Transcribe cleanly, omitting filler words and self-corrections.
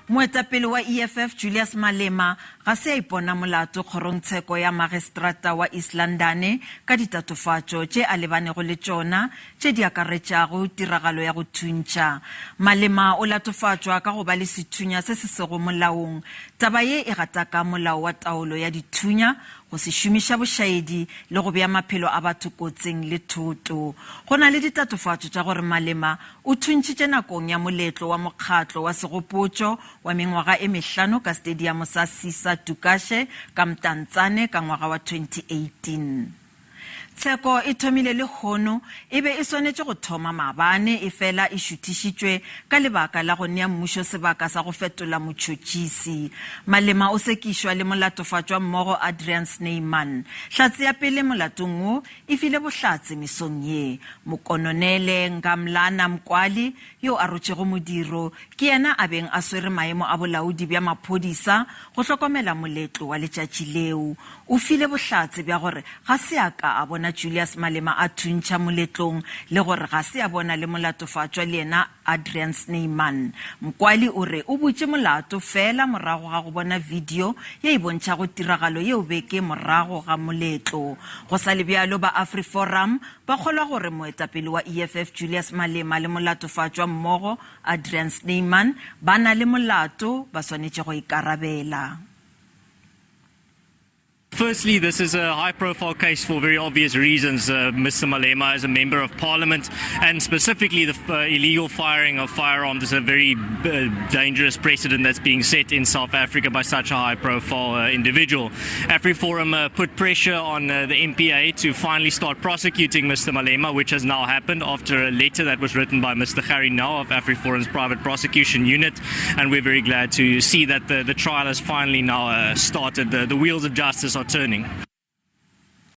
Moetapele wa EFF Julius Malema ga se a ipona molato kgorongtsheko ya mageseterata wa Mdantsane ka ditatofatso tše a lebanego le tšona tše di akaretsago tiragalo ya go thuntsha. Malema o latofatswa ka go ba le sethunya se se sego molaong. Taba ye e gataka molao wa taolo ya dithunya, go se šomiša bosaedi le go bea maphelo a batho kotsing le thoto. Go na le ditatofatso tša gore Malema o thuntšitše nakong ya moletlo wa mokgatlo wa segopotšo wa mengwaga e mehlano ka stadium sa Sisa Dukashe ka Mdantsane ka ngwaga wa 2018. Tsheko e thomile le kgono e be e swanetše go thoma maabane e fela e šuthišitšwe ka lebaka la go nea mmušo sebaka sa go fetola motšhotšhisi. Malema o sekišwa le molatofatswa mmogo Adrian Sneyman. Hlatse ya pele molatong wo e file bohlatse mesong ye. Mokononele Ngamlana Mkwali yo a rotšego modiro ke yena a beng a swere maemo a bolaodi bja maphodisa go hlokomela moletlo wa letšatši leo. O file bohlatse bja gore ga se a ka a bona Julius Malema a thuntsha moletlong le gore ga se a bona le molatofatswa le yena Adrian Sneyman. Mkwali o re o butše molato fela morago ga go bona video ye e bontšha go tiragalo ye o beke morago ga moletlo. Go sa le bjalo ba AfriForum ba kgolwa gore moetapele wa EFF Julius Malema le molatofatswa mmogo Adrian Sneyman ba na le molato ba swanetše go ikarabela. Firstly, this is a high-profile case for very obvious reasons. Mr. Malema is a member of parliament, and specifically the illegal firing of firearms is a very dangerous precedent that's being set in South Africa by such a high-profile individual. AfriForum put pressure on the MPA to finally start prosecuting Mr. Malema, which has now happened after a letter that was written by Mr. Harry Now of AfriForum's private prosecution unit, and we're very glad to see that the trial has finally now started. The wheels of justice are turning.